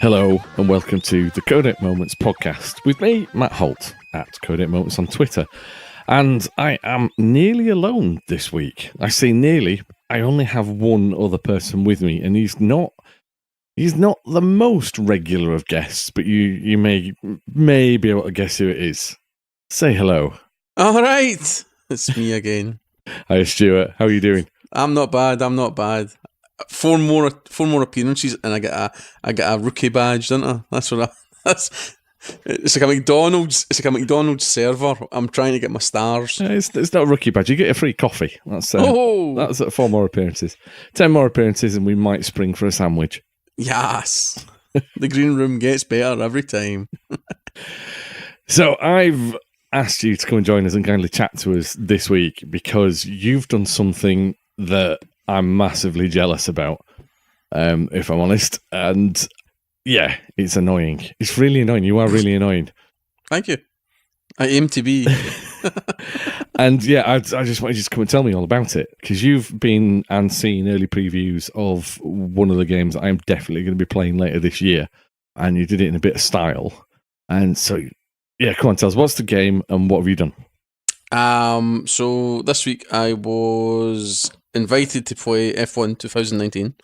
Hello and welcome to the Codec Moments podcast with me, Matt Holt, at Codec Moments on Twitter. And I am nearly alone this week. I say nearly, I only have one other person with me, and he's not the most regular of guests, but you may be able to guess who it is. Say hello. All right, it's me again. Hi, Stuart. How are you doing? I'm not bad. Four more appearances, and I get a rookie badge, don't I? That's what it's like a McDonald's. It's like a McDonald's server. I'm trying to get my stars. It's not a rookie badge. You get a free coffee. That's 4 more appearances. 10 more appearances, and we might spring for a sandwich. Yes, the green room gets better every time. So I've asked you to come and join us and kindly chat to us this week because you've done something that I'm massively jealous about, if I'm honest. And yeah, it's annoying. It's really annoying. You are really annoying. Thank you. I aim to be. And yeah, I just wanted you to come and tell me all about it, because you've been and seen early previews of one of the games that I'm definitely going to be playing later this year, and you did it in a bit of style. And so, yeah, come on, tell us, what's the game and what have you done? So this week I was invited to play F1 2019,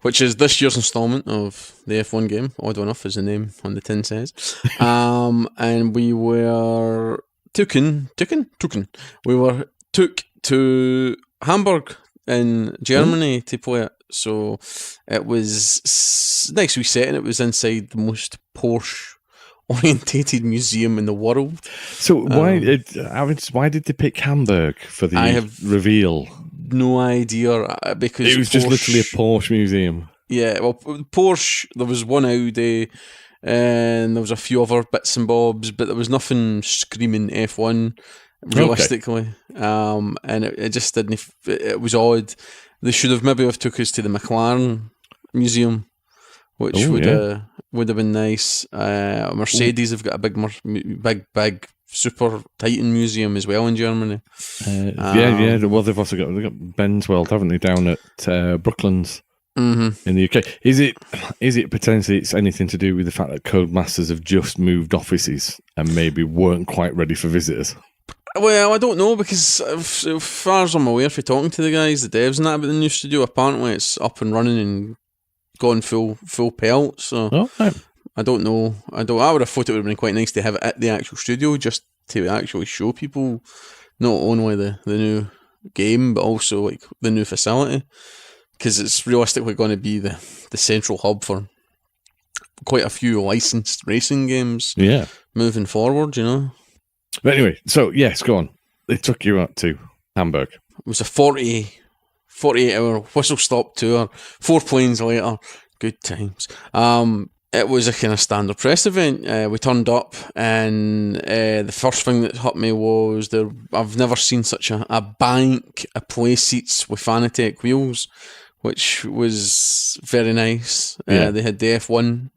which is this year's instalment of the F1 game. Odd enough, as the name on the tin says. And we were took to Hamburg in Germany to play it. So it was nice wee setting. It was inside the most Porsche orientated museum in the world. So why did they pick Hamburg for the reveal? No idea, because it was just literally a Porsche museum. Yeah, well, Porsche, there was one Audi, and there was a few other bits and bobs, but there was nothing screaming F1 realistically. Okay. And it just didn't. It was odd. They should have maybe took us to the McLaren museum, which would have been nice. Mercedes have got a big Super Titan museum as well in Germany. Well, they've got Ben's World, haven't they, down at Brooklands in the UK? Is it potentially it's anything to do with the fact that Codemasters have just moved offices and maybe weren't quite ready for visitors? Well, I don't know, because as far as I'm aware, if you're talking to the guys, the devs and that about the new studio, apparently it's up and running and gone full pelt. So I don't know. I would have thought it would have been quite nice to have it at the actual studio, just to actually show people not only the new game, but also like the new facility, because it's realistically going to be the central hub for quite a few licensed racing games. Yeah, moving forward, you know. But anyway, so yes, go on. They took you out to Hamburg. It was a 48-hour whistle-stop tour. 4 planes later. Good times. It was a kind of standard press event. We turned up, and the first thing that hit me was I've never seen such a bank of play seats with Fanatec wheels, which was very nice. They had the F1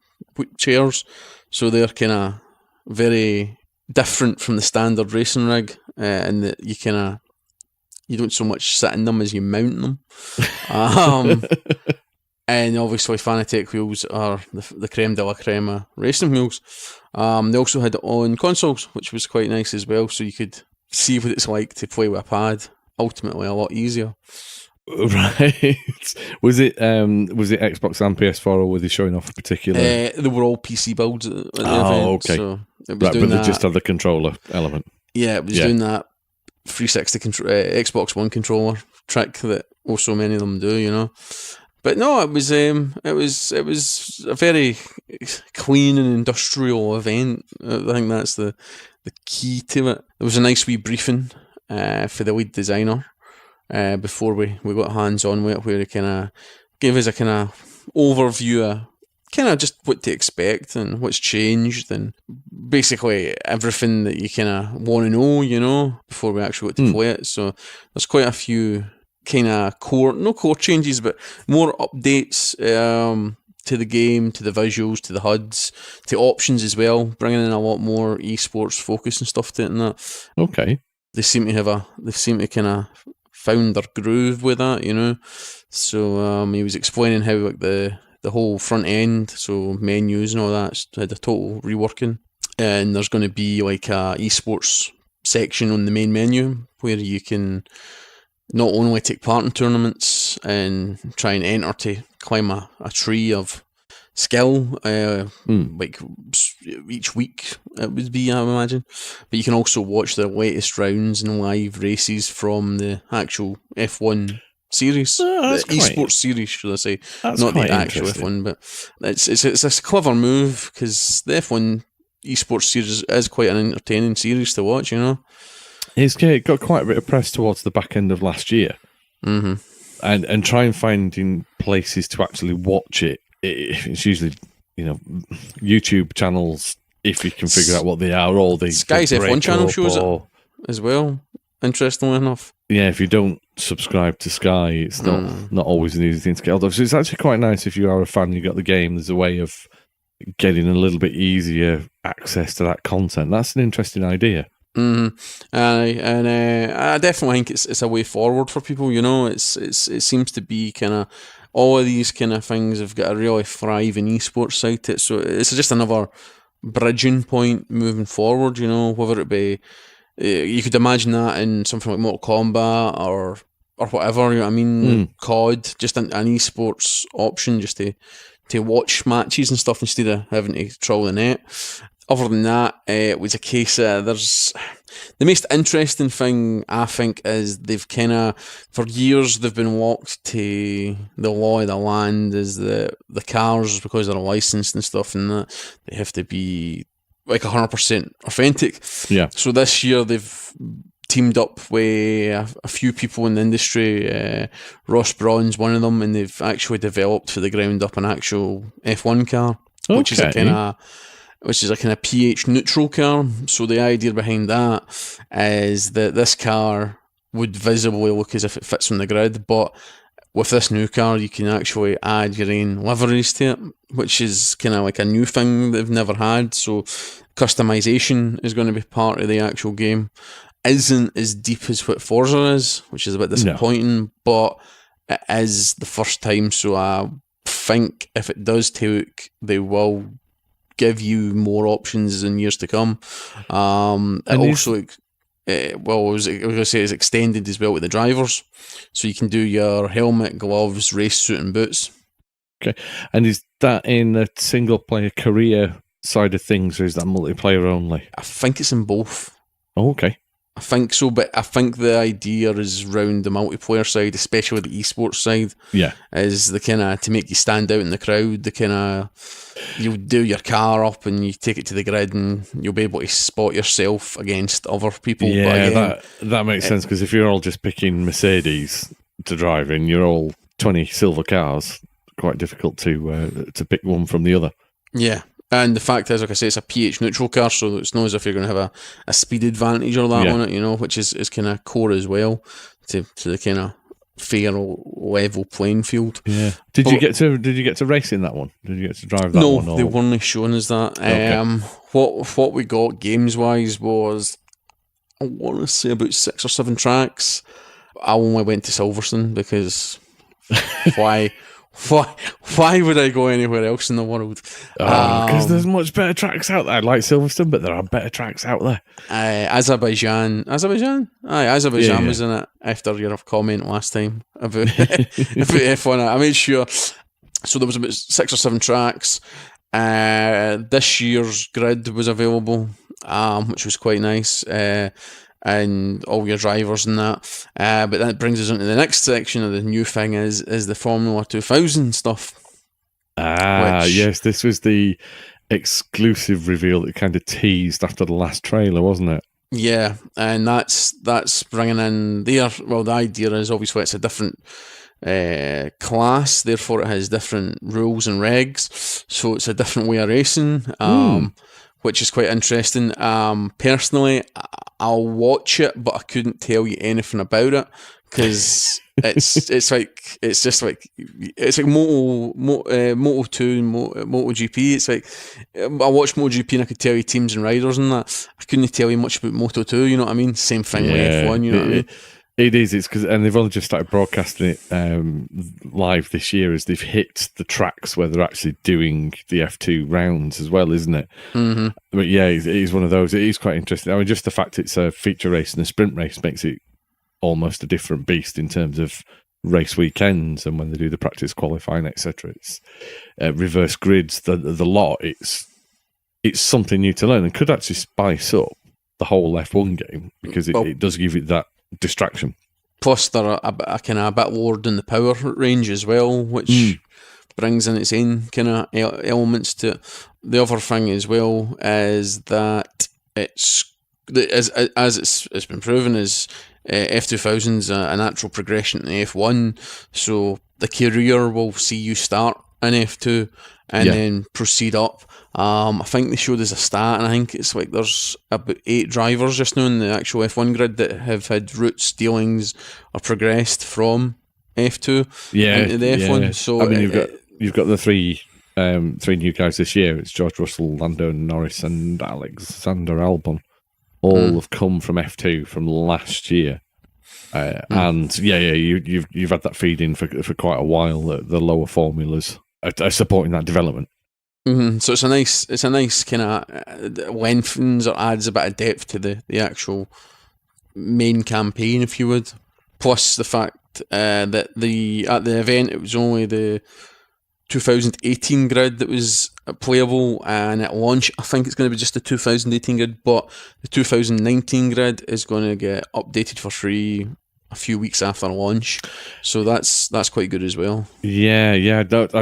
chairs, so they're kind of very different from the standard racing rig, and that you don't so much sit in them as you mount them. And obviously Fanatec wheels are the creme de la creme of racing wheels. They also had it on consoles, which was quite nice as well, so you could see what it's like to play with a pad. Ultimately a lot easier. Right. Was it Xbox and PS4, or were they showing off a particular? They were all PC builds at the event. Okay. So it was doing but they just had the controller element. Yeah, it was doing that 360 Xbox One controller trick that so many of them do, you know. But no, it was a very clean and industrial event. I think that's the key to it. There was a nice wee briefing for the lead designer before we got hands on with it, where he kind of gave us a kind of overview of kind of just what to expect and what's changed, and basically everything that you kind of want to know, you know, before we actually got to play it. So there's quite a few kind of no core changes, but more updates to the game, to the visuals, to the HUDs, to options as well, bringing in a lot more esports focus and stuff to it and that. Okay. They seem to kind of found their groove with that, you know. So he was explaining how like the the whole front end, so menus and all that, had a total reworking. And there's going to be like a esports section on the main menu where you can not only take part in tournaments and try and enter to climb a tree of skill, like each week it would be, I imagine, but you can also watch the latest rounds and live races from the actual F1 series, the esports series, should I say, not the actual F1, but it's a clever move because the F1 esports series is quite an entertaining series to watch, you know. It's got quite a bit of press towards the back end of last year, and trying finding places to actually watch it. It's usually, you know, YouTube channels, if you can figure out what they are, or the Sky's F1 channel shows it as well. Interestingly enough, yeah, if you don't subscribe to Sky, it's not always an easy thing to get hold of. So it's actually quite nice if you are a fan, you got the game. There's a way of getting a little bit easier access to that content. That's an interesting idea. And I definitely think it's a way forward for people. You know, it seems to be kind of all of these kind of things have got a really thriving esports side to it. So it's just another bridging point moving forward. You know, whether it be you could imagine that in something like Mortal Kombat or whatever. You know what I mean? COD, just an esports option, just to watch matches and stuff instead of having to troll the net. Other than that, it was a case of there's the most interesting thing I think is they've kind of for years they've been locked to the law of the land is the cars because they're licensed and stuff and that they have to be like 100% authentic. Yeah. So this year they've teamed up with a few people in the industry. Ross Braun's one of them, and they've actually developed for the ground up an actual F1 car, which is a kind of pH neutral car. So the idea behind that is that this car would visibly look as if it fits on the grid, but with this new car you can actually add your own liveries to it, which is kind of like a new thing they've never had. So customization is going to be part of the actual game. Isn't as deep as what Forza is, which is a bit disappointing, but it is the first time, so I think if it does take, they will give you more options in years to come. It also, I was going to say, it's extended as well with the drivers, so you can do your helmet, gloves, race suit, and boots. Okay, and is that in the single player career side of things, or is that multiplayer only? I think it's in both. Oh, okay. I think so, but I think the idea is around the multiplayer side, especially the esports side. Yeah, is the kind of to make you stand out in the crowd. The kind of you do your car up and you take it to the grid, and you'll be able to spot yourself against other people. Yeah, but again, that makes sense because if you're all just picking Mercedes to drive in, you're all 20 silver cars. Quite difficult to pick one from the other. Yeah. And the fact is, like I say, it's a pH neutral car, so it's not as if you're going to have a speed advantage or that on it, you know, which is kind of core as well to the kind of fair level playing field. Yeah. Did you get to race in that one? Did you get to drive that one? No, they weren't showing us that. Okay. What we got games wise was, I want to say about 6 or 7 tracks. I only went to Silverstone because why? Why would I go anywhere else in the world? Because there's much better tracks out there. I like Silverstone, but there are better tracks out there. Azerbaijan? Aye, Azerbaijan was in it after your comment last time about F1. I made sure. So there was about 6 or 7 tracks. This year's grid was available, which was quite nice. And all your drivers and that. But that brings us on to the next section of the new thing is the Formula 2000 stuff. Yes, this was the exclusive reveal that kind of teased after the last trailer, wasn't it? Yeah, and that's bringing in the idea is obviously it's a different class, therefore it has different rules and regs, so it's a different way of racing. Which is quite interesting. Personally, I'll watch it, but I couldn't tell you anything about it because it's like Moto 2 and MotoGP. It's like I watched MotoGP and I could tell you teams and riders and that. I couldn't tell you much about Moto 2. You know what I mean? Same thing with F1. You know what I mean? It is. It's because, and they've only just started broadcasting it live this year as they've hit the tracks where they're actually doing the F2 rounds as well, isn't it? Mm-hmm. But yeah, it is one of those. It is quite interesting. I mean, just the fact it's a feature race and a sprint race makes it almost a different beast in terms of race weekends and when they do the practice qualifying, etc. It's reverse grids, the lot. It's something new to learn and could actually spice up the whole F1 game because it does give it that distraction. Plus, they're a kind of a bit lower in the power range as well, which brings in its own kind of elements to it. The other thing as well is that it's been proven is F2000's a natural progression to F1, so the career will see you start in F2 and then proceed up. I think they showed us a stat, and I think it's like there's about 8 drivers just now in the actual F1 grid that have had routes, dealings, or progressed from F2 into the F1. Yeah. So I mean, you've got the three new guys this year. It's George Russell, Lando Norris, and Alexander Albon. All have come from F2 from last year. And you've had that feed in for quite a while. The lower formulas are supporting that development. Mm-hmm. So it's a nice kind of lengthens or adds a bit of depth to the actual main campaign, if you would. Plus the fact that at the event it was only the 2018 grid that was playable, and at launch I think it's going to be just the 2018 grid, but the 2019 grid is going to get updated for free a few weeks after launch, so that's quite good as well. Yeah, I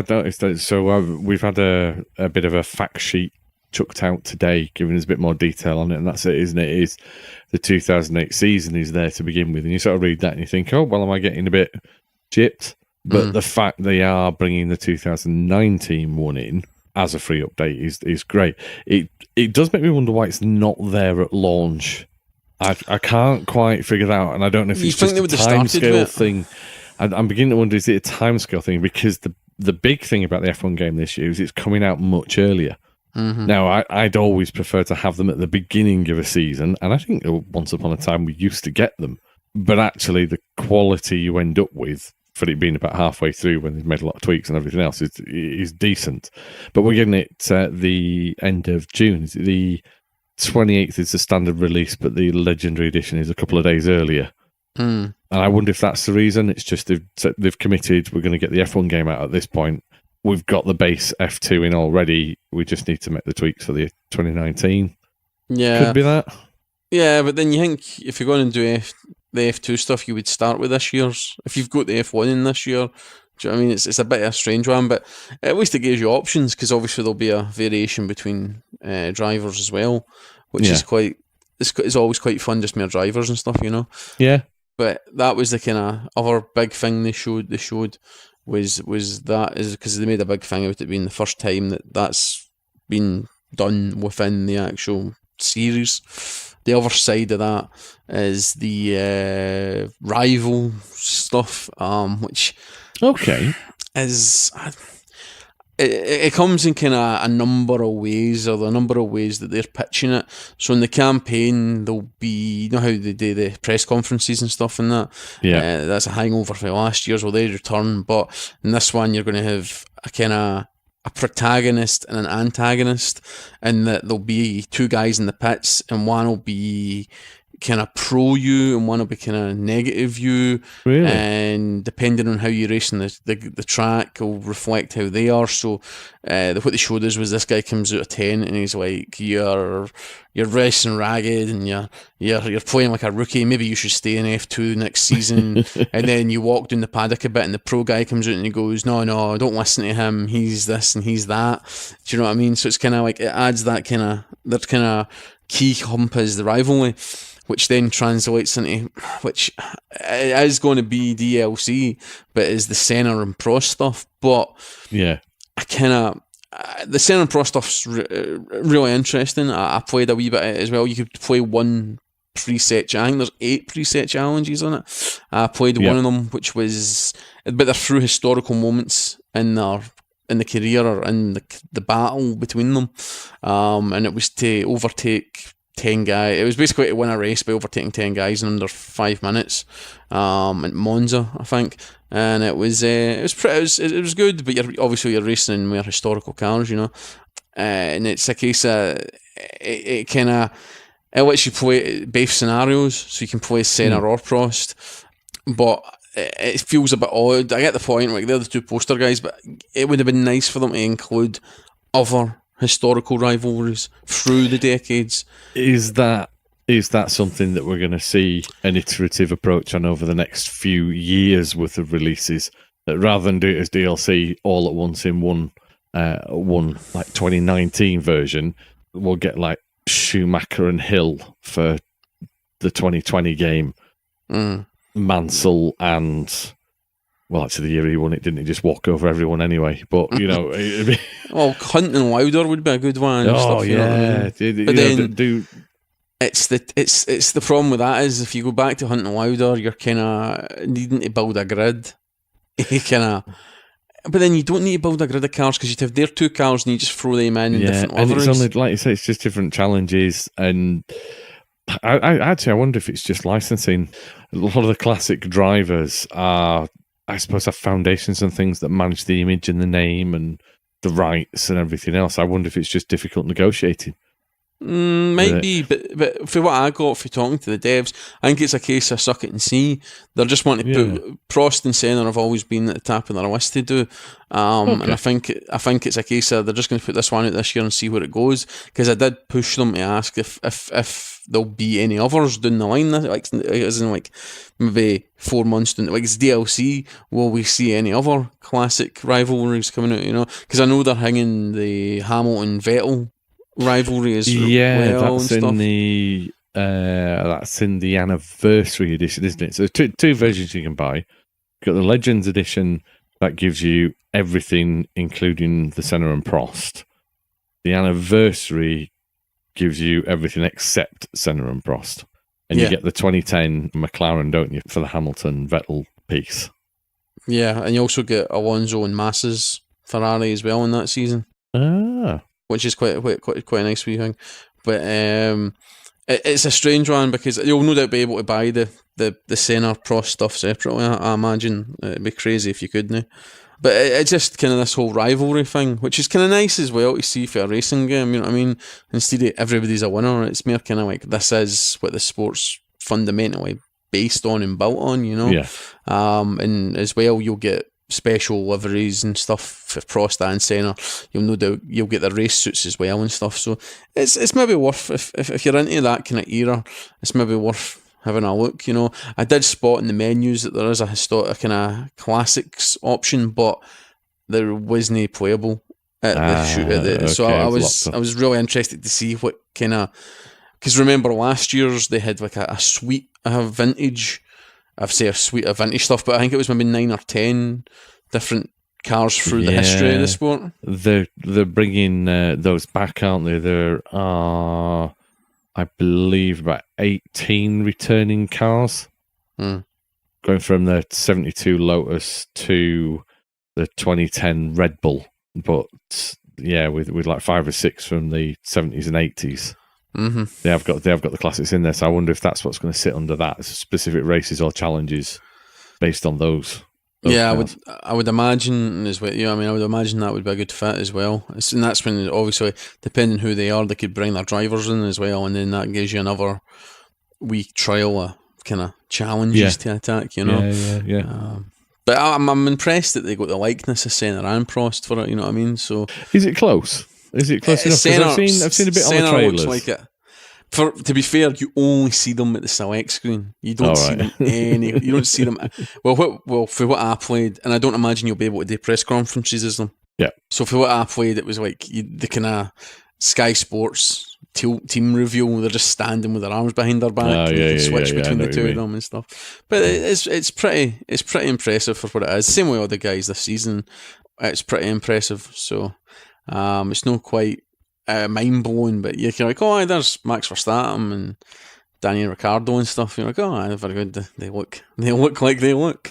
noticed that. So we've had a bit of a fact sheet chucked out today, giving us a bit more detail on it, and that's it, isn't it? It is the 2008 season is there to begin with, and you sort of read that and you think, oh, well, am I getting a bit gypped? But the fact they are bringing the 2019 one in as a free update is great. It does make me wonder why it's not there at launch. I can't quite figure it out, and I don't know if it's just a timescale thing. I'm beginning to wonder, is it a timescale thing? Because the big thing about the F1 game this year is it's coming out much earlier. Mm-hmm. Now, I'd always prefer to have them at the beginning of a season, and I think once upon a time we used to get them. But actually, the quality you end up with, for it being about halfway through when they've made a lot of tweaks and everything else, is decent. But we're getting it at the end of June. Is it the 28th is the standard release, but the Legendary Edition is a couple of days earlier. And I wonder if that's the reason. It's just they've committed, we're going to get the F1 game out at this point. We've got the base F2 in already. We just need to make the tweaks for the 2019. Yeah. Could be that. Yeah, but then you think if you're going to do the F2 stuff, you would start with this year's. If you've got the F1 in this year, do you know what I mean? It's a bit of a strange one, but at least it gives you options, because obviously there'll be a variation between drivers as well, which is it's always quite fun, just mere drivers and stuff, you know? Yeah. But that was the kind of other big thing they showed was that is because they made a big thing out of it being the first time that's been done within the actual series. The other side of that is the rival stuff, which is it comes in kind of a number of ways, or the number of ways that they're pitching it. So in the campaign, there'll be, you know how they do the press conferences and stuff and that? Yeah. That's a hangover for last year's, will they return? But in this one, you're going to have a kind of a protagonist and an antagonist, and that there'll be 2 guys in the pits, and one will be kind of pro you and one will be kind of negative you. Really? And depending on how you're racing the track will reflect how they are. So what they showed us was this guy comes out of 10 and he's like, you're racing ragged and you're playing like a rookie, maybe you should stay in F2 next season. And then you walk down the paddock a bit and the pro guy comes out and he goes, no, don't listen to him, he's this and he's that. Do you know what I mean? So it's kind of like, it adds that kind of key hump as the rivalry, which then translates into, which is going to be DLC, but is the Senna and Pro stuff. But yeah, I kind of, the Senna and Pro stuff's really interesting. I played a wee bit as well. You could play one preset challenge. There's 8 preset challenges on it. I played one of them, which was, but they're through historical moments in the career or in the battle between them, and it was to overtake 10 guys. It was basically to win a race by overtaking 10 guys in under 5 minutes. At Monza, I think, and it was good. But you're racing in more historical cars, and it's a case of it kind of it lets you play both scenarios, so you can play Senna or Prost, but it feels a bit odd. I get the point, like they're the two poster guys, but it would have been nice for them to include other historical rivalries through the decades. Is that something that we're going to see an iterative approach on over the next few years worth of releases, that rather than do it as DLC all at once in one like 2019 version, we'll get like Schumacher and Hill for the 2020 game, Mansell and, well, actually the year he won it, didn't he just walk over everyone anyway? But well, Hunt and Lauder would be a good one. And stuff, yeah. But then it's the problem with that is if you go back to Hunt and Lauder, you're kind of needing to build a grid. But then you don't need to build a grid of cars because you'd have their two cars and you just throw them in different and liveries. It's only, like you say, it's just different challenges. And I wonder if it's just licensing. A lot of the classic drivers are, I suppose, have foundations and things that manage the image and the name and the rights and everything else. I wonder if it's just difficult negotiating. Might be, but for what I got for talking to the devs, I think it's a case of suck it and see. They're just wanting to put Prost and Senna have always been at the top of their list to do, and I think it's a case of they're just going to put this one out this year and see where it goes. Because I did push them to ask if there'll be any others down the line, like as in like maybe 4 months down, like it's DLC. Will we see any other classic rivalries coming out? Because I know they're hanging the Hamilton Vettel rivalry as well. That's in the anniversary edition, isn't it? So two versions you can buy. You've got the Legends edition that gives you everything, including the Senna and Prost. The anniversary gives you everything except Senna and Prost, and you get the 2010 McLaren, don't you, for the Hamilton Vettel piece? Yeah, and you also get Alonso and Massa's Ferrari as well in that season. Which is quite a nice wee thing, but it's a strange one because you'll no doubt be able to buy the Senna Prost stuff separately. I imagine it'd be crazy if you couldn't. But it's just kind of this whole rivalry thing, which is kind of nice as well to see for a racing game. You know what I mean? Instead of everybody's a winner, it's more kind of like this is what the sport's fundamentally based on and built on. And as well you'll get special liveries and stuff for Prost and Senna. You'll get the race suits as well and stuff. So it's maybe worth, if you're into that kind of era, it's maybe worth having a look. I did spot in the menus that there is a kind of classics option, but there wasn't playable at the shoot at the. So I was really interested to see what kind of, because remember last year's they had like a suite of vintage. I'd say a suite of vintage stuff, but I think it was maybe 9 or 10 different cars through the history of the sport. They're bringing those back, aren't they? There are, I believe, about 18 returning cars, going from the 72 Lotus to the 2010 Red Bull, but with like 5 or 6 from the 70s and 80s. Mm-hmm. They have got the classics in there, so I wonder if that's what's going to sit under that, specific races or challenges based on those cars. I would imagine as well. I would imagine that would be a good fit as well. And that's when, obviously, depending who they are, they could bring their drivers in as well, and then that gives you another week trial of kind of challenges to attack. But I'm impressed that they got the likeness of Senna and Prost for it. You know what I mean? So is it close? Is it close enough? Senna, I've seen a bit on the trailers. Looks like it. To be fair, you only see them at the select screen. You don't see them you don't see them. Well, for what I played, and I don't imagine you'll be able to do press conferences as them. Yeah. So for what I played, it was like the kind of Sky Sports team reveal. They're just standing with their arms behind their back. You can switch between the two of them and stuff. But it's pretty impressive for what it is. Same way all the guys this season. It's pretty impressive. So. It's not quite mind blowing, but you're like, there's Max Verstappen and Daniel Ricciardo and stuff. You're like, they're very good. They look like they look.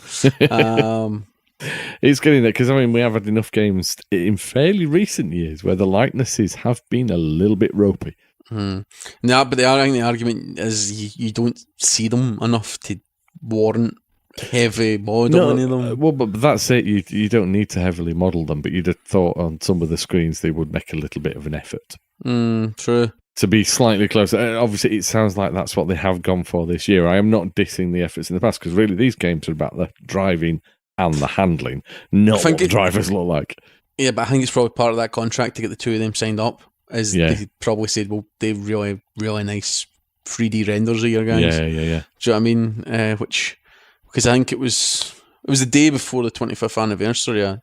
It's getting there because we have had enough games in fairly recent years where the likenesses have been a little bit ropey. No, but I think the argument is you don't see them enough to warrant heavy modelling of them. Well, but that's it. You don't need to heavily model them, but you'd have thought on some of the screens they would make a little bit of an effort. True. To be slightly closer. Obviously, it sounds like that's what they have gone for this year. I am not dissing the efforts in the past, because really these games are about the driving and the handling, not what the drivers look like. Yeah, but I think it's probably part of that contract to get the two of them signed up. They probably said, well, they really, really nice 3D renders of your guys. Yeah. Do you know what I mean? Because I think it was the day before the 25th anniversary of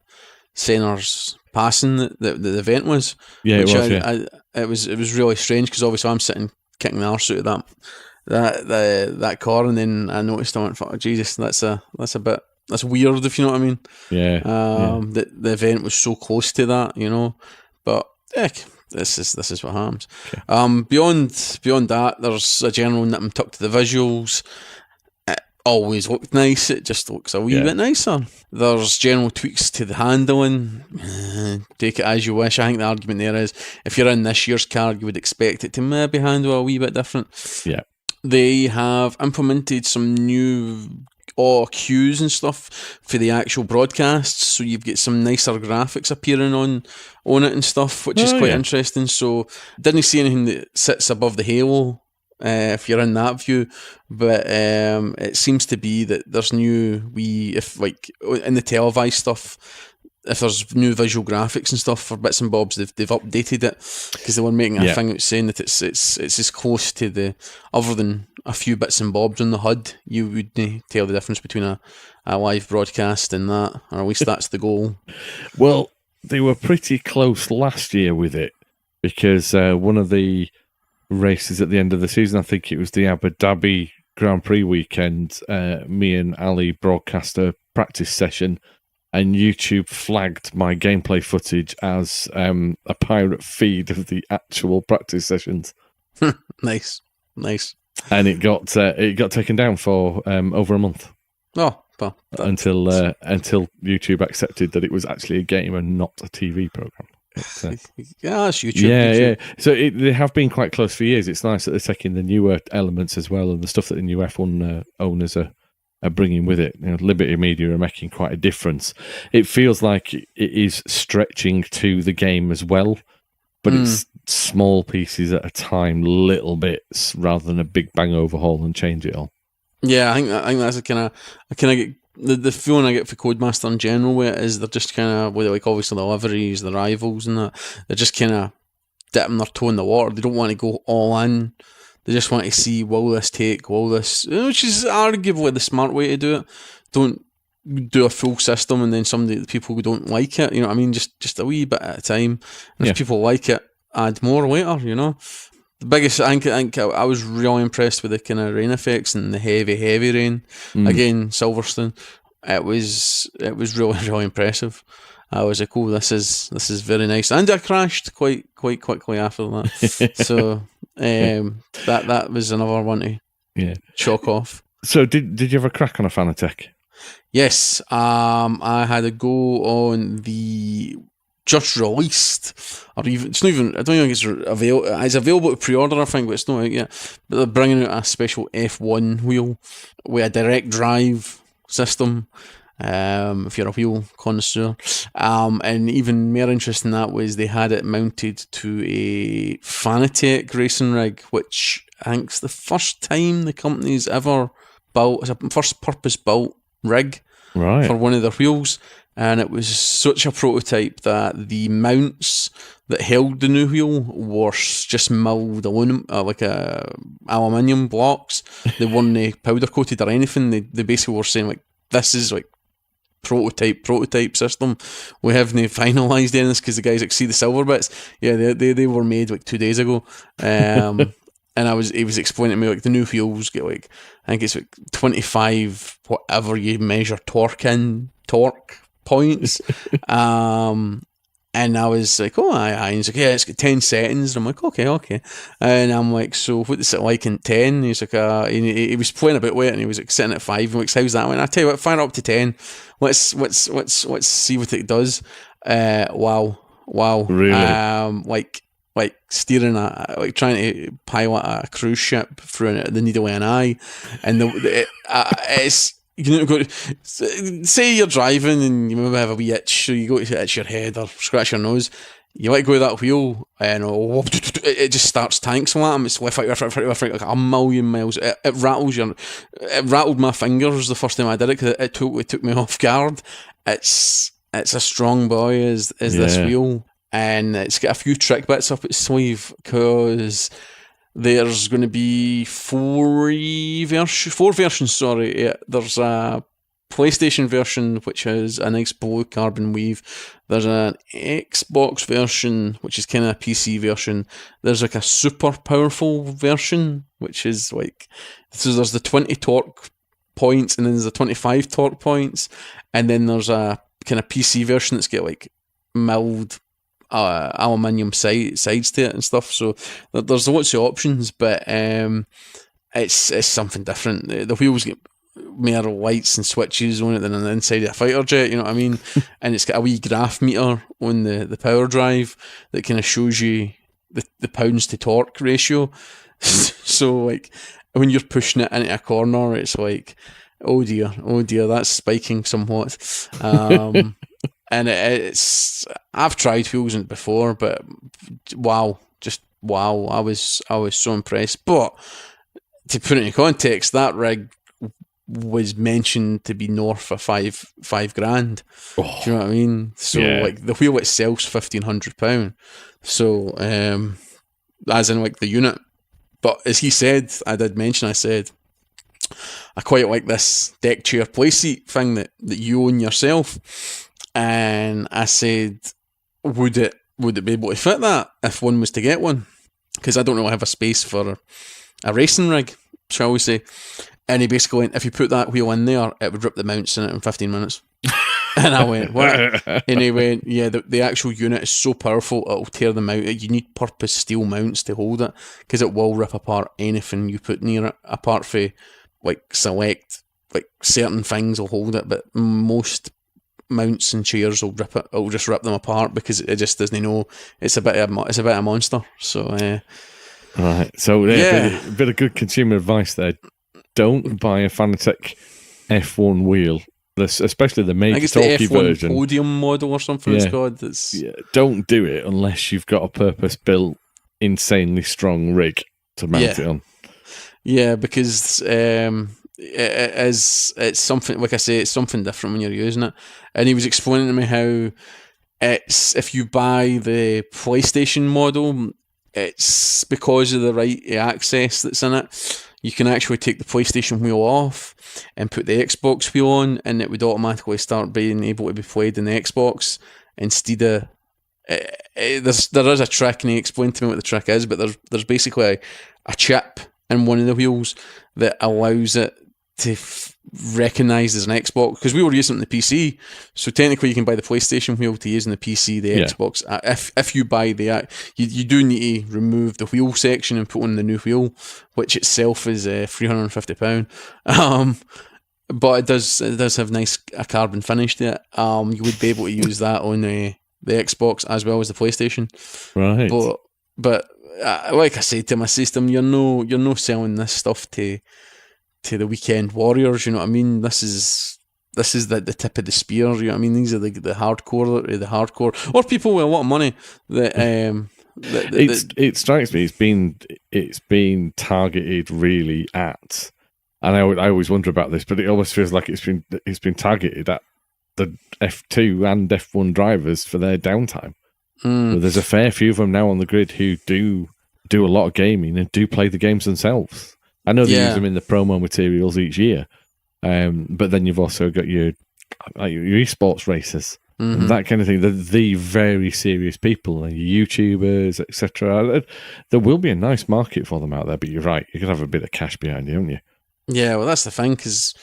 Senna's passing that the event was. Yeah, which it was. It was really strange, because obviously I'm sitting kicking the arse out of that car, and then I noticed, I went, "Fuck, Jesus, that's weird," if you know what I mean. Yeah. The event was so close to that, you know. But heck, this is what happens. Okay. Beyond that, there's a general nip and tuck to the visuals. It always looked nice. It just looks a wee bit nicer. There's general tweaks to the handling. Take it as you wish. I think the argument there is, if you're in this year's car, you would expect it to maybe handle a wee bit different. Yeah. They have implemented some new cues and stuff for the actual broadcasts, so you've got some nicer graphics appearing on it and stuff, which is quite interesting. So didn't see anything that sits above the halo if you're in that view, but it seems to be that there's new if like in the televised stuff, if there's new visual graphics and stuff for bits and bobs, they've updated it, because they were making a thing out saying that it's as close to the, other than a few bits and bobs on the HUD, you would tell the difference between a live broadcast and that, or at least that's the goal. Well, they were pretty close last year with it, because one of the races at the end of the season, I think it was the Abu Dhabi Grand Prix weekend, me and Ali broadcast a practice session, and YouTube flagged my gameplay footage as a pirate feed of the actual practice sessions. Nice. And it got taken down for over a month. Oh, well, until YouTube accepted that it was actually a game and not a TV program. Yeah, that's YouTube. Yeah. So they have been quite close for years. It's nice that they're taking the newer elements as well, and the stuff that the new F1 owners are bringing with it. You know, Liberty Media are making quite a difference. It feels like it is stretching to the game as well, but it's small pieces at a time, little bits, rather than a big bang overhaul and change it all. Yeah, I think that's a kind of get the feeling I get for Codemaster in general. Where it is, they're just kind of, with like obviously the liveries, the rivals, and that, they're just kind of dipping their toe in the water. They don't want to go all in. They just want to see, will this, which is arguably the smart way to do it. Don't do a full system and then the people who don't like it, you know what I mean, just a wee bit at a time. And if people like it, add more later, you know. The biggest, I think I was really impressed with the kind of rain effects and the heavy rain. Again, Silverstone, it was really, really impressive. I was like, oh, this is very nice. And I crashed quite quickly after that. So that was another one to chalk off. So did you have a crack on a Fanatec? Yes, I had a go on the just released, or even, it's not even, I don't think it's available. It's available to pre-order, I think, but it's not out yet. But they're bringing out a special F1 wheel with a direct drive system. If you're a wheel connoisseur, and even more interesting than that was they had it mounted to a Fanatec racing rig, which I think is the first time the company's ever built. It's a first purpose built rig for one of their wheels, and it was such a prototype that the mounts that held the new wheel were just milled aluminium blocks. They weren't powder coated or anything. They basically were saying, like, this is like prototype system. We haven't finalised anything because the guys like see the silver bits. Yeah, they were made like 2 days ago. And he was explaining to me, like, the new wheels get like, I think it's like 25 whatever you measure torque points. And I was like, oh, and he's like, yeah, it's got 10 settings. And I'm like, okay. And I'm like, so what is it like in 10? He's like, he was playing a bit with it, and he was like sitting at 5. I'm like, how's that? I tell you what, fire up to 10. Let's see what it does. Wow. Really? like steering like trying to pilot a cruise ship through the needle of an eye, and it's you know, say you're driving and you maybe have a wee itch, so you go to itch your head or scratch your nose. You let go of that wheel, and it just starts tank slam. It's left, right, like a million miles. It rattles it rattled my fingers the first time I did it because it took me off guard. It's a strong boy, is this wheel, and it's got a few trick bits up its sleeve because there's going to be four versions. Sorry, there's a PlayStation version which has a nice blue carbon weave. There's an Xbox version which is kind of a PC version. There's like a super powerful version which is like, so there's the 20 torque points and then there's the 25 torque points, and then there's a kind of PC version that's got like milled aluminium sides to it and stuff. So there's lots of options, but it's something different. The wheels get more lights and switches on it than on the inside of a fighter jet, you know what I mean? And it's got a wee graph meter on the power drive that kind of shows you the pounds to torque ratio. So like when you're pushing it into a corner, it's like, oh dear, that's spiking somewhat. And it's I've tried wheels in it before, but wow, I was so impressed. But to put it in context, that rig was mentioned to be north of five grand. Oh, do you know what I mean? So like the wheel itself's £1,500. So as in like the unit. But as he said, I said I quite like this deck chair playseat thing that you own yourself. And I said, would it be able to fit that if one was to get one? Because I don't really have a space for a racing rig, shall we say. And he basically went, if you put that wheel in there, it would rip the mounts in it in 15 minutes. And I went, what? And he went, yeah, the actual unit is so powerful, it'll tear them out. You need purpose steel mounts to hold it, because it will rip apart anything you put near it, apart from like select, like certain things will hold it, but most mounts and chairs will rip it. It'll just rip them apart because it just doesn't know. It's a bit of a monster. So right. So a bit of good consumer advice there. Don't buy a Fanatec F1 wheel, especially the made talkie version. Podium model or something. It's called. Don't do it unless you've got a purpose-built, insanely strong rig to mount it on. Yeah, because it's something, like I say, it's something different when you're using it. And he was explaining to me how it's, if you buy the PlayStation model, it's because of the right access that's in it. You can actually take the PlayStation wheel off and put the Xbox wheel on, and it would automatically start being able to be played in the Xbox instead of. There is a trick, and he explained to me what the trick is, but there's basically a chip in one of the wheels that allows it to recognise as an Xbox, because we were using it on the PC, so technically you can buy the PlayStation wheel to use in the PC, the Xbox. If you buy you do need to remove the wheel section and put on the new wheel, which itself is £350. But it does have a carbon finish to it. You would be able to use that on the Xbox as well as the PlayStation. Right. But like I said to my system, you're no selling this stuff to the weekend warriors, you know what I mean? This is the tip of the spear, you know what I mean? These are the hardcore, or people with a lot of money that it strikes me it's been targeted really at, and I always wonder about this, but it almost feels like it's been targeted at the F2 and F1 drivers for their downtime. But there's a fair few of them now on the grid who do a lot of gaming and do play the games themselves. I know they use them in the promo materials each year, but then you've also got your esports racers and that kind of thing. The very serious people, and your YouTubers, etc. There will be a nice market for them out there, but you're right, you can have a bit of cash behind you, haven't you? Yeah, well, that's the thing, because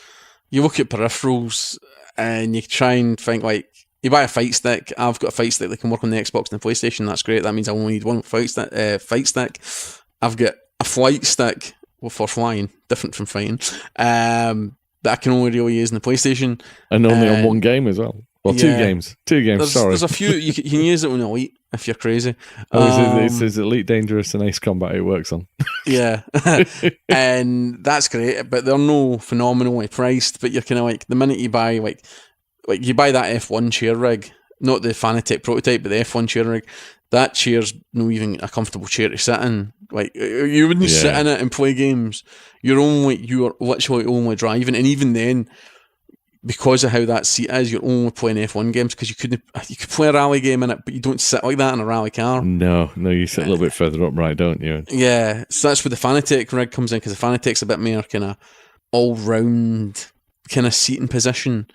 you look at peripherals and you try and think, like, you buy a fight stick. I've got a fight stick that can work on the Xbox and the PlayStation. That's great. That means I only need one fight stick. I've got a flight stick. Well, for flying, different from fighting, that I can only really use in the PlayStation. And only on one game as well. Well, two games. Sorry. There's a few you can use it on Elite if you're crazy. It says Elite Dangerous and Ace Combat it works on. Yeah, and that's great, but they're no phenomenally priced. But you're kind of like, the minute you buy like you buy that F1 chair rig, not the Fanatec prototype, but the F1 chair rig. That chair's not even a comfortable chair to sit in. Like, you wouldn't sit in it and play games. You're literally only driving, and even then, because of how that seat is, you're only playing F1 games, because you could play a rally game in it, but you don't sit like that in a rally car. No, you sit a little bit further upright, don't you? Yeah, so that's where the Fanatec rig comes in, because the Fanatec's a bit more kind of all-round kind of seating position,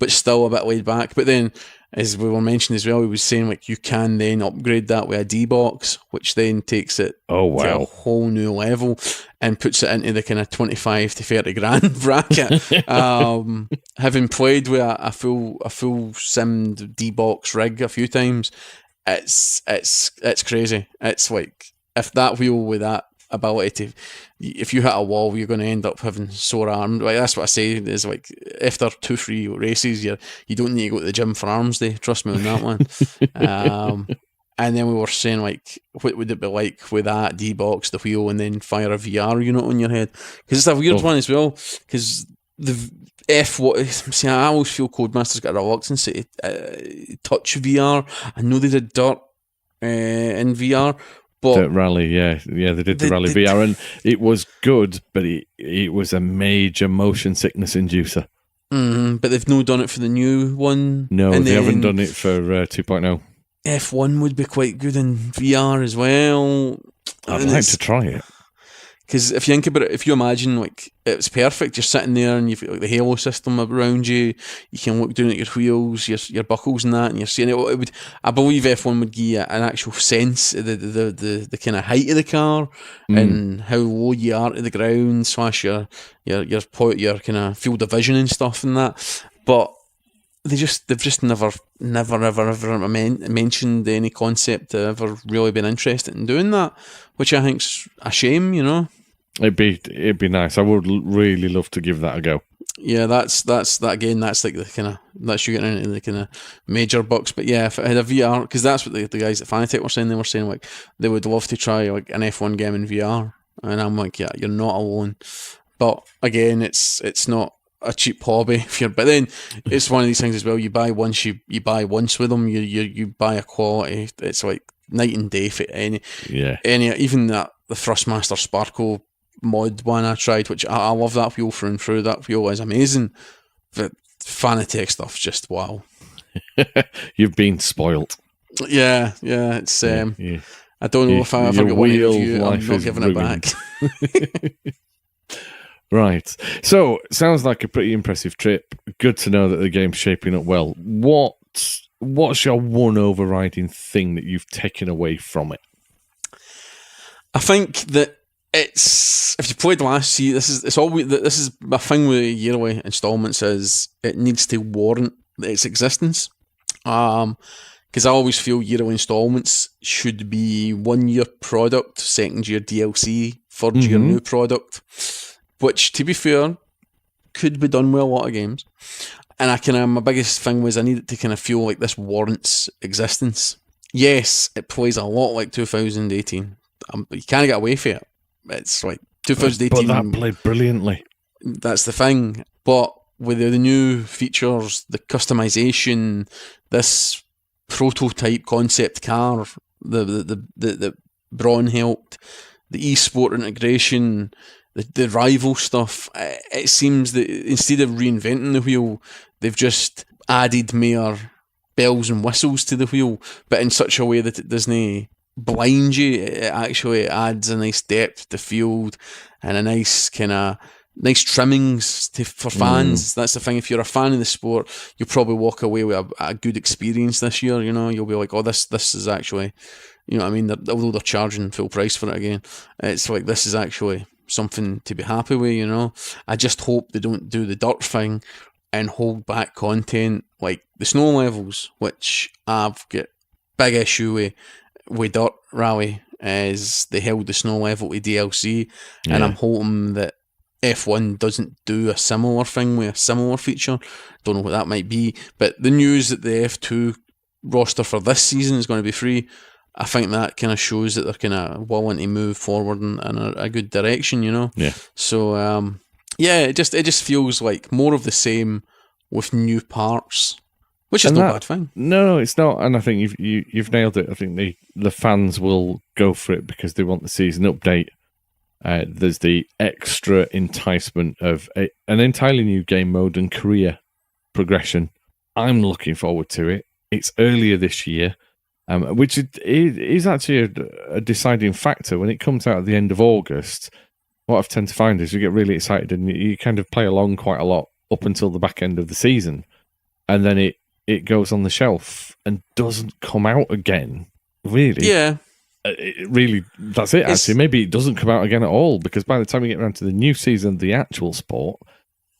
but still a bit laid back. But then, as we were mentioning as well, he was saying like you can then upgrade that with a D-box, which then takes it to a whole new level and puts it into the kind of 25 to 30 grand bracket. Having played with a full simmed D-box rig a few times, it's crazy. It's like, if that wheel with that ability to, if you hit a wall, you're going to end up having sore arms. Like, that's what I say, is like, after 2-3 races, you don't need to go to the gym for arms day, trust me on that one. And then we were saying, like, what would it be like with that D-box, the wheel, and then fire a VR unit on your head? Because it's a weird one as well, because the F1, see, I always feel Codemasters got a reluctance to touch VR. I know they did Dirt in VR, but the rally, they did the rally VR, and it was good, but it was a major motion sickness inducer. But they've not done it for the new one. No, they haven't done it for 2.0. F1 would be quite good in VR as well. I'd like to try it. Because if you think about it, if you imagine, like, it's perfect, you're sitting there and you've got like the halo system around you, you can look down at your wheels, your buckles and that, and you're seeing it. I believe F1 would give you an actual sense of the kind of height of the car and how low you are to the ground, slash your kind of field of vision and stuff and that. But they've just never mentioned any concept to ever really been interested in doing that, which I think's a shame, you know. It'd be nice. I would really love to give that a go. Yeah, that's like the kind of, that's you getting into the kind of major bucks. But yeah, if it had a VR, because that's what the guys at Fanatec were saying. They were saying like they would love to try like an F1 game in VR, and I'm like, yeah, you're not alone. But again, it's not a cheap hobby. But then it's one of these things as well. You buy once with them. You buy a quality. It's like night and day for any even the Thrustmaster Sparkle mod one I tried, which I love that wheel through and through. That wheel is amazing. But Fanatec stuff's just wow. You've been spoilt. Yeah. It's I don't know if I ever get one of you. I'm not giving it back. Right. So, sounds like a pretty impressive trip. Good to know that the game's shaping up well. What's your one overriding thing that you've taken away from it? I think that it's, if you played last year, this is my thing with yearly installments, is it needs to warrant its existence. Because I always feel yearly installments should be 1 year product, second year DLC, third year new product, which, to be fair, could be done with a lot of games. And my biggest thing was I needed to kind of feel like this warrants existence. Yes, it plays a lot like 2018. You can't get away from it. It's like 2018. But that played brilliantly. That's the thing. But with the new features, the customization, this prototype concept car, the Braun helped, the esport integration, the rival stuff, it seems that instead of reinventing the wheel, they've just added more bells and whistles to the wheel, but in such a way that it doesn't blind you. It actually adds a nice depth to field and a nice kind of nice trimmings for fans. That's the thing. If you're a fan of the sport, you'll probably walk away with a good experience this year. You know, you'll be like, oh, this is actually, you know what I mean? Although they're charging full price for it again, it's like, this is actually something to be happy with, you know. I just hope they don't do the dirt thing and hold back content like the snow levels, which I've got big issue with Dirt Rally, is they held the snow level to DLC, and I'm hoping that F1 doesn't do a similar thing with a similar feature. Don't know what that might be, but the news that the F2 roster for this season is going to be free, I think that kind of shows that they're kind of willing to move forward in a good direction, you know. Yeah. So it just feels like more of the same with new parts, which is no bad thing. No, it's not. And I think you've nailed it. I think the fans will go for it because they want the season update. There's the extra enticement of an entirely new game mode and career progression. I'm looking forward to it. It's earlier this year, which is actually a deciding factor. When it comes out at the end of August, what I've tend to find is you get really excited and you kind of play along quite a lot up until the back end of the season. And then it goes on the shelf and doesn't come out again, really. Yeah. That's it, actually. Maybe it doesn't come out again at all, because by the time you get around to the new season of the actual sport,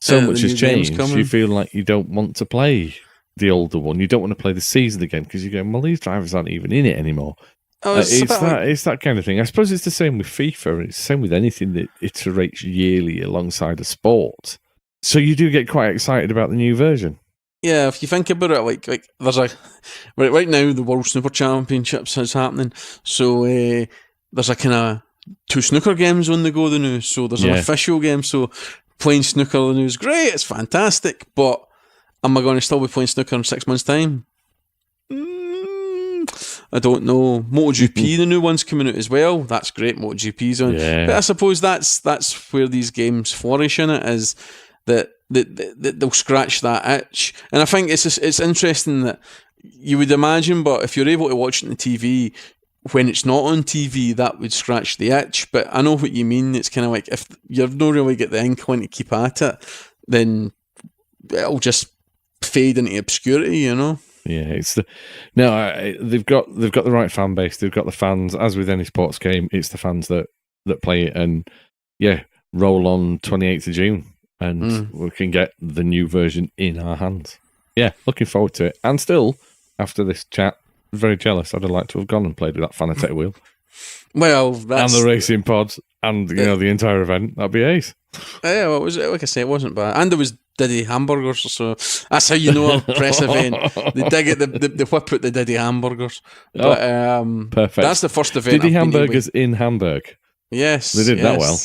so much has changed. You feel like you don't want to play the older one. You don't want to play the season again because you go, well, these drivers aren't even in it anymore. It's that kind of thing. I suppose it's the same with FIFA. It's the same with anything that iterates yearly alongside a sport. So you do get quite excited about the new version. Yeah, if you think about it, like there's right now the World Snooker Championships is happening, so there's a kind of 2 snooker games on the go the new. So there's an official game. So playing snooker the new is great, it's fantastic. But am I going to still be playing snooker in 6 months' time? I don't know. MotoGP, the new one's coming out as well. That's great. MotoGP's on, but I suppose that's where these games flourish in it, is that they'll scratch that itch. And I think it's interesting that you would imagine, but if you're able to watch it on the TV when it's not on TV, that would scratch the itch. But I know what you mean. It's kind of like if you've not really got the inkling to keep at it, then it'll just fade into obscurity, you know. Yeah, they've got the right fan base. They've got the fans. As with any sports game, it's the fans that play it. And roll on 28th of June. And we can get the new version in our hands. Yeah, looking forward to it. And still, after this chat, very jealous. I'd have liked to have gone and played with that Fanatec wheel. Well, and the racing pods, and the entire event. That'd be ace. Yeah, well, it was, like I say, it wasn't bad. And there was Diddy hamburgers, so that's how you know a press event. They dig it, they whip out the Diddy hamburgers. But, perfect. That's the first event. Diddy hamburgers in Hamburg. Yes, they did that well.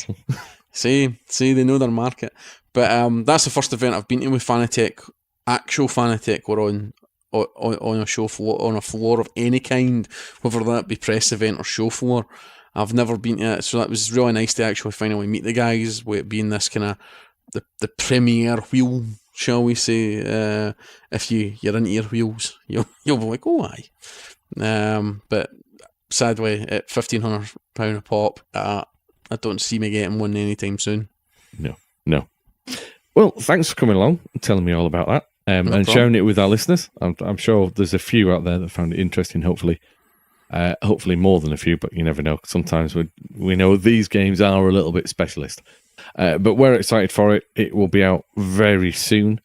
See, they know their market. But that's the first event I've been to with Fanatec. Actual Fanatec were on a show floor, on a floor of any kind, whether that be press event or show floor. I've never been to it, so that was really nice to actually finally meet the guys, with it being this kind of the premier wheel, shall we say. If you're into your wheels, you'll be like, oh aye. But sadly, at £1,500 a pop, I don't see me getting one anytime soon. No. Well, thanks for coming along and telling me all about that, and sharing it with our listeners. I'm sure there's a few out there that found it interesting, hopefully more than a few, but you never know. Sometimes we know these games are a little bit specialist. But we're excited for it. It will be out very soon.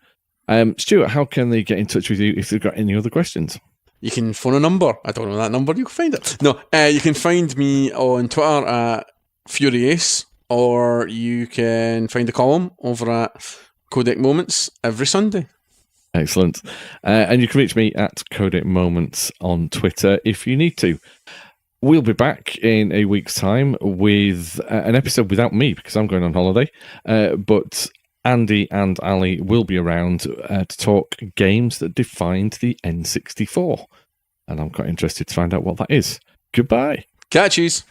Stuart, how can they get in touch with you if they've got any other questions? You can phone a number. I don't know that number. You can find it. No, you can find me on Twitter at Furious, or you can find the column over at Codec Moments every Sunday. Excellent. And you can reach me at Codec Moments on Twitter if you need to. We'll be back in a week's time with an episode without me because I'm going on holiday. But Andy and Ali will be around to talk games that defined the N64. And I'm quite interested to find out what that is. Goodbye. Catchies.